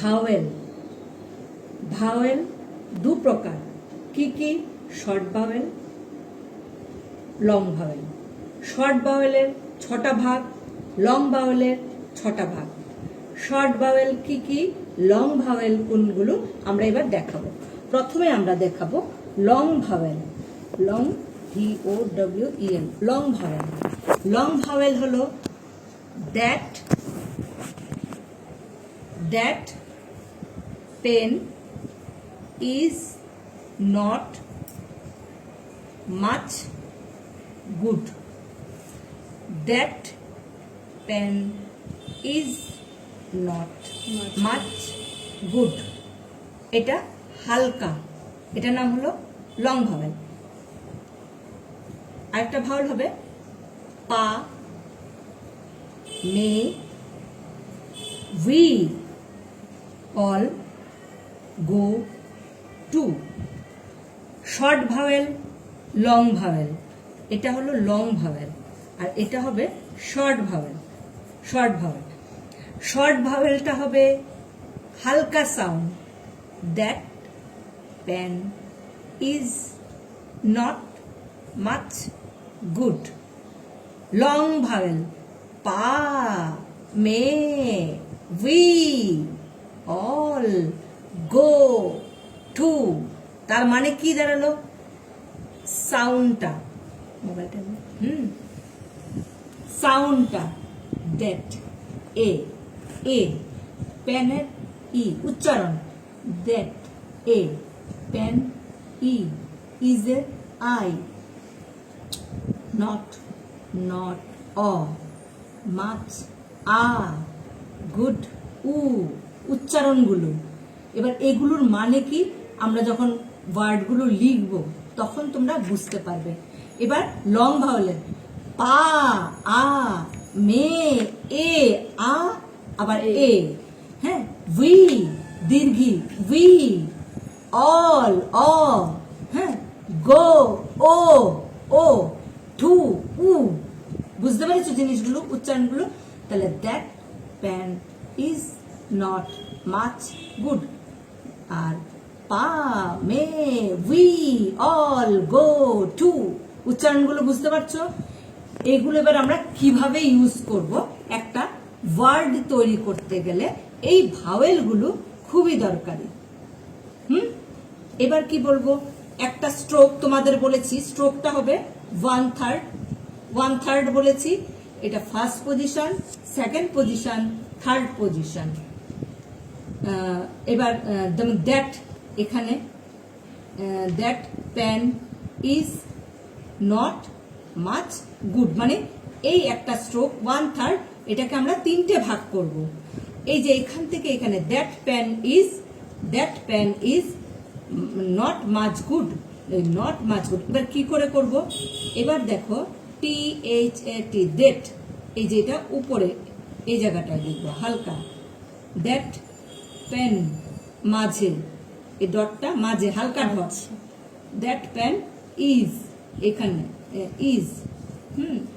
Vowel. Vowel দু প্রকার, কি কি? Short vowel, long vowel. Short ভাওয়েলের 6টা ভাগ, লং ভাওয়েলের 6টা ভাগ। শর্ট ভাওয়েল কি কি, লং ভাওয়েল কোনগুলো আমরা এবার দেখাবো। প্রথমে আমরা দেখাবো long vowel. Long, VOWEL, long vowel. Long vowel হলো that, that pen is not much good. That pen is not much good. এটা হালকা, এটা নাম হলো লং ভাওয়েল। আরেকটা ভাওয়েল হবে pa, may, we all go to। Short vowel, long vowel. এটা হলো লং ভাওয়েল আর এটা হবে short vowel. Short vowel, short ভাওয়েলটা হবে হালকা sound, that pen is not much good. Long vowel pa, may, we all go to। তার মানে কি দাঁড়ালো? সাউন্ডটা, মোবাইলটা সাউন্ডটা দ্যাট, এ পেনের ই উচ্চারণ, দ্যাট এ পেন ই ইজ এ আই, নট অ, মাছ আ, গুড উ, উচ্চারণগুলো। এবার এগুলোর মানে কি আমরা যখন ওয়ার্ডগুলো লিখবো তখন তোমরা বুঝতে পারবে। এবার লং ভাওয়েলের পা, আ, মে, এ, আ, আবার এ, হ্যাঁ, উই, দীর্ঘি, উই, অল, অ, হ্যাঁ, গো, ও, টু, উ। বুঝতে পেরেছো জিনিসগুলো, উচ্চারণগুলো? তাহলে that pen is not much good. আর pa, may, we all go to, উচ্চারণগুলো বুঝতে পারছো? এগুলো এবার আমরা কিভাবে ইউজ করব, একটা ওয়ার্ড তৈরি করতে গেলে এই ভাওয়েলগুলো খুবই দরকারি। এবার কি বলবো, একটা স্ট্রোক তোমাদের বলেছি, স্ট্রোকটা হবে 1/3 বলেছি। এটা first position, second position, third position. এবার যেমন দ্যাট, এখানে that pen is not much good, মানে এই একটা স্ট্রোক 1/3, এটাকে আমরা 3টে ভাগ করব। এই যে এখান থেকে এখানে that pen is not much good, not much good. এবার কি করে করব? এবার দেখো THAT, দ্যাট, এই যে এটা উপরে এই জায়গাটায় লিখবো হালকা, দ্যাট পেন মাঝে, এই ডটটা মাঝে হালকা ডট, দ্যাট পেন ইজ, এখানে ইজ,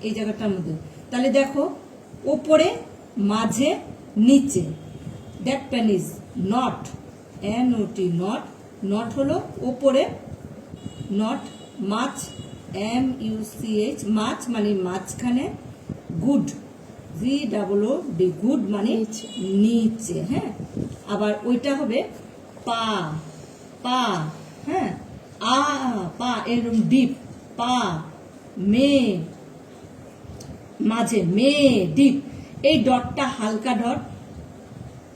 এই জায়গাটার মধ্যে। তাহলে দেখো উপরে, মাঝে, নিচে, that pen is not, NOT, not হলো উপরে, নট মাছ, MUCH, মাছ মানে মাঝখানে, গুড, GOOD, গুড মানে নিচে, হ্যাঁ। আবার ওইটা হবে পা, হ্যাঁ, পা এরকম ডিপ, পা, মে, মাঝে, মে, ডিপ, এই ডটটা হালকা ডট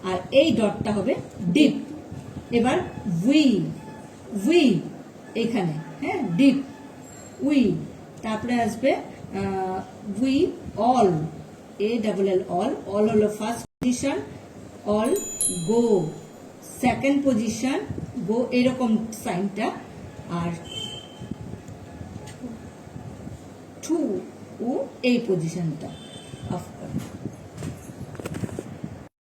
আর এই ডটটা হবে ডিপ। এবার উই এখানে, হ্যাঁ, ডিপ, উই, তারপরে আসবে উই অল, ALL, অল হলো first position, all go second position, go এরকম সাইনটা, আর টু ও এই পজিশনটা।